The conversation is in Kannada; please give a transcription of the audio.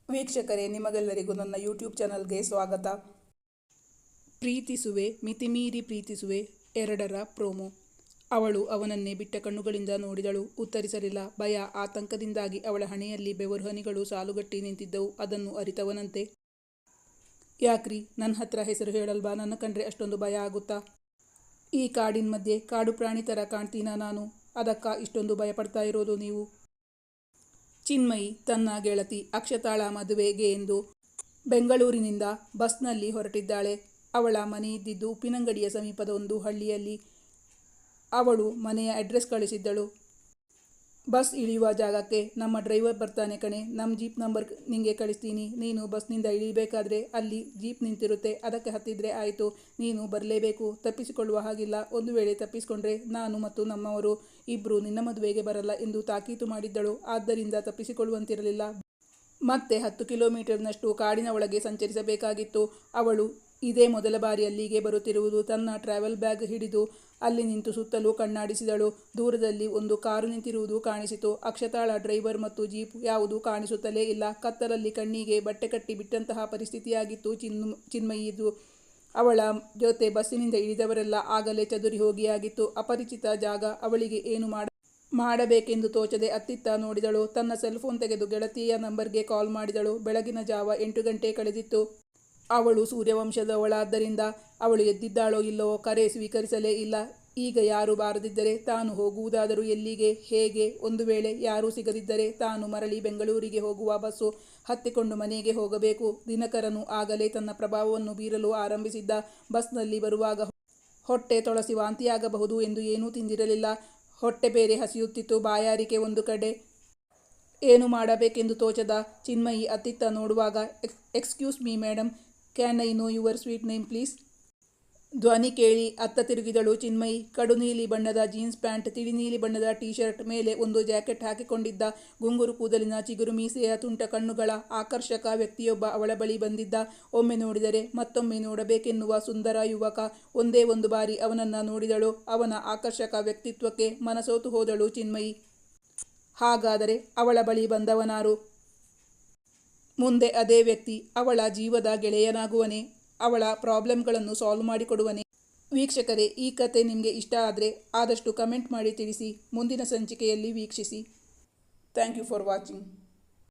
ವೀಕ್ಷಕರೇ, ನಿಮಗೆಲ್ಲರಿಗೂ ನನ್ನ ಯೂಟ್ಯೂಬ್ ಚಾನಲ್ಗೆ ಸ್ವಾಗತ. ಪ್ರೀತಿಸುವೆ, ಮಿತಿಮೀರಿ ಪ್ರೀತಿಸುವೆ 2ರ ಪ್ರೋಮೋ. ಅವಳು ಅವನನ್ನೇ ಬಿಟ್ಟ ಕಣ್ಣುಗಳಿಂದ ನೋಡಿದಳು. ಉತ್ತರಿಸಲಿಲ್ಲ. ಭಯ, ಆತಂಕದಿಂದಾಗಿ ಅವಳ ಹಣೆಯಲ್ಲಿ ಬೆವರು ಹನಿಗಳು ಸಾಲುಗಟ್ಟಿ ನಿಂತಿದ್ದವು. ಅದನ್ನು ಅರಿತವನಂತೆ, ಯಾಕ್ರಿ, ನನ್ನ ಹತ್ರ ಹೆಸರು ಹೇಳಲ್ವಾ? ನನ್ನ ಕಂಡ್ರೆ ಅಷ್ಟೊಂದು ಭಯ ಆಗುತ್ತಾ? ಈ ಕಾಡಿನ ಮಧ್ಯೆ ಕಾಡು ಪ್ರಾಣಿ ಥರ ಕಾಣ್ತೀನಾ ನಾನು? ಅದಕ್ಕ ಇಷ್ಟೊಂದು ಭಯಪಡ್ತಾ ಇರೋದು ನೀವು? ಚಿನ್ಮಯಿ ತನ್ನ ಗೆಳತಿ ಅಕ್ಷತಾಳ ಮದುವೆಗೆ ಎಂದು ಬೆಂಗಳೂರಿನಿಂದ ಬಸ್ನಲ್ಲಿ ಹೊರಟಿದ್ದಾಳೆ. ಅವಳ ಮನೆ ಇದ್ದಿದ್ದು ಉಪ್ಪಿನಂಗಡಿಯ ಸಮೀಪದ ಒಂದು ಹಳ್ಳಿಯಲ್ಲಿ. ಅವಳು ಮನೆಯ ಅಡ್ರೆಸ್ ಕಳಿಸಿದ್ದಳು. ಬಸ್ ಇಳಿಯುವ ಜಾಗಕ್ಕೆ, ನಮ್ಮ ಡ್ರೈವರ್ ಬರ್ತಾನೆ ಕಣೆ, ನಮ್ಮ ಜೀಪ್ ನಂಬರ್ ನಿಂಗೆ ಕಳಿಸ್ತೀನಿ. ನೀನು ಬಸ್ನಿಂದ ಇಳಿಬೇಕಾದ್ರೆ ಅಲ್ಲಿ ಜೀಪ್ ನಿಂತಿರುತ್ತೆ, ಅದಕ್ಕೆ ಹತ್ತಿದ್ರೆ ಆಯಿತು. ನೀನು ಬರಲೇಬೇಕು, ತಪ್ಪಿಸಿಕೊಳ್ಳುವ ಹಾಗಿಲ್ಲ. ಒಂದು ವೇಳೆ ತಪ್ಪಿಸಿಕೊಂಡ್ರೆ ನಾನು ಮತ್ತು ನಮ್ಮವರು ಇಬ್ಬರು ನಿನ್ನ ಮದುವೆಗೆ ಬರಲ್ಲ ಎಂದು ತಾಕೀತು ಮಾಡಿದ್ದಳು. ಆದ್ದರಿಂದ ತಪ್ಪಿಸಿಕೊಳ್ಳುವಂತಿರಲಿಲ್ಲ. ಮತ್ತೆ 10 ಕಿಲೋಮೀಟರ್ನಷ್ಟು ಕಾಡಿನ ಒಳಗೆ ಸಂಚರಿಸಬೇಕಾಗಿತ್ತು. ಅವಳು ಇದೇ ಮೊದಲ ಬಾರಿ ಅಲ್ಲಿಗೆ ಬರುತ್ತಿರುವುದು. ತನ್ನ ಟ್ರಾವೆಲ್ ಬ್ಯಾಗ್ ಹಿಡಿದು ಅಲ್ಲಿ ನಿಂತು ಸುತ್ತಲೂ ಕಣ್ಣಾಡಿಸಿದಳು. ದೂರದಲ್ಲಿ ಒಂದು ಕಾರು ನಿಂತಿರುವುದು ಕಾಣಿಸಿತು. ಅಕ್ಷತಾಳ ಡ್ರೈವರ್ ಮತ್ತು ಜೀಪ್ ಯಾವುದೂ ಕಾಣಿಸುತ್ತಲೇ ಇಲ್ಲ. ಕತ್ತಲಲ್ಲಿ ಕಣ್ಣಿಗೆ ಬಟ್ಟೆ ಕಟ್ಟಿ ಬಿಟ್ಟಂತಹ ಪರಿಸ್ಥಿತಿಯಾಗಿತ್ತು ಚಿನ್ಮಯಿದು. ಅವಳ ಜೊತೆ ಬಸ್ಸಿನಿಂದ ಇಳಿದವರೆಲ್ಲ ಆಗಲೇ ಚದುರಿ ಹೋಗಿಯಾಗಿತ್ತು. ಅಪರಿಚಿತ ಜಾಗ. ಅವಳಿಗೆ ಏನು ಮಾಡಬೇಕೆಂದು ತೋಚದೆ ಅತ್ತಿತ್ತ ನೋಡಿದಳು. ತನ್ನ ಸೆಲ್ಫೋನ್ ತೆಗೆದು ಗೆಳತಿಯ ನಂಬರ್ಗೆ ಕಾಲ್ ಮಾಡಿದಳು. ಬೆಳಗಿನ ಜಾವ 8 ಗಂಟೆ ಕಳೆದಿತ್ತು. ಅವಳು ಸೂರ್ಯವಂಶದವಳಾದ್ದರಿಂದ ಅವಳು ಎದ್ದಿದ್ದಾಳೋ ಇಲ್ಲವೋ ಕರೆ ಸ್ವೀಕರಿಸಲೇ ಇಲ್ಲ. ಈಗ ಯಾರೂ ಬಾರದಿದ್ದರೆ ತಾನು ಹೋಗುವುದಾದರೂ ಎಲ್ಲಿಗೆ, ಹೇಗೆ? ಒಂದು ವೇಳೆ ಯಾರೂ ಸಿಗದಿದ್ದರೆ ತಾನು ಮರಳಿ ಬೆಂಗಳೂರಿಗೆ ಹೋಗುವ ಬಸ್ಸು ಹತ್ತಿಕೊಂಡು ಮನೆಗೆ ಹೋಗಬೇಕು. ದಿನಕರನು ಆಗಲೇ ತನ್ನ ಪ್ರಭಾವವನ್ನು ಬೀರಲು ಆರಂಭಿಸಿದ್ದ. ಬಸ್ನಲ್ಲಿ ಬರುವಾಗ ಹೊಟ್ಟೆ ತೊಳಸಿ ವಾಂತಿಯಾಗಬಹುದು ಎಂದು ಏನೂ ತಿಂದಿರಲಿಲ್ಲ. ಹೊಟ್ಟೆ ಬೇರೆ ಹಸಿಯುತ್ತಿತ್ತು. ಬಾಯಾರಿಕೆ ಒಂದು ಕಡೆ. ಏನು ಮಾಡಬೇಕೆಂದು ತೋಚದ ಚಿನ್ಮಯಿ ಅತ್ತಿತ್ತ ನೋಡುವಾಗ, excuse me madam, can I know your sweet name please? ಧ್ವನಿ ಕೇಳಿ ಅತ್ತ ತಿರುಗಿದಳು ಚಿನ್ಮಯಿ. ಕಡು ನೀಲಿ ಬಣ್ಣದ ಜೀನ್ಸ್ ಪ್ಯಾಂಟ್, ತಿಳಿ ನೀಲಿ ಬಣ್ಣದ ಟೀ ಶರ್ಟ್, ಮೇಲೆ ಒಂದು ಜಾಕೆಟ್ ಹಾಕಿಕೊಂಡಿದ್ದ. ಗುಂಗುರು ಕೂದಲಿನ ಚಿಗುರು ಮೀಸೆಯ ತುಂಟ ಕಣ್ಣುಗಳ ಆಕರ್ಷಕ ವ್ಯಕ್ತಿಯೊಬ್ಬ ಅವಳ ಬಳಿ ಬಂದಿದ್ದ. ಒಮ್ಮೆ ನೋಡಿದರೆ ಮತ್ತೊಮ್ಮೆ ನೋಡಬೇಕೆನ್ನುವ ಸುಂದರ ಯುವಕ. ಒಂದೇ ಒಂದು ಬಾರಿ ಅವನನ್ನ ನೋಡಿದಳು. ಅವನ ಆಕರ್ಷಕ ವ್ಯಕ್ತಿತ್ವಕ್ಕೆ ಮನಸೋತು ಹೋದಳು ಚಿನ್ಮಯಿ. ಹಾಗಾದರೆ ಅವಳ ಬಳಿ ಬಂದವನಾರು? ಮುಂದೆ ಅದೇ ವ್ಯಕ್ತಿ ಅವಳ ಜೀವದ ಗೆಳೆಯನಾಗುವನೇ? ಅವಳ ಪ್ರಾಬ್ಲಮ್ಗಳನ್ನು ಸಾಲ್ವ್ ಮಾಡಿಕೊಡುವನೇ? ವೀಕ್ಷಕರೇ, ಈ ಕತೆ ನಿಮಗೆ ಇಷ್ಟ ಆದರೆ ಆದಷ್ಟು ಕಮೆಂಟ್ ಮಾಡಿ ತಿಳಿಸಿ. ಮುಂದಿನ ಸಂಚಿಕೆಯಲ್ಲಿ ವೀಕ್ಷಿಸಿ. Thank you for watching.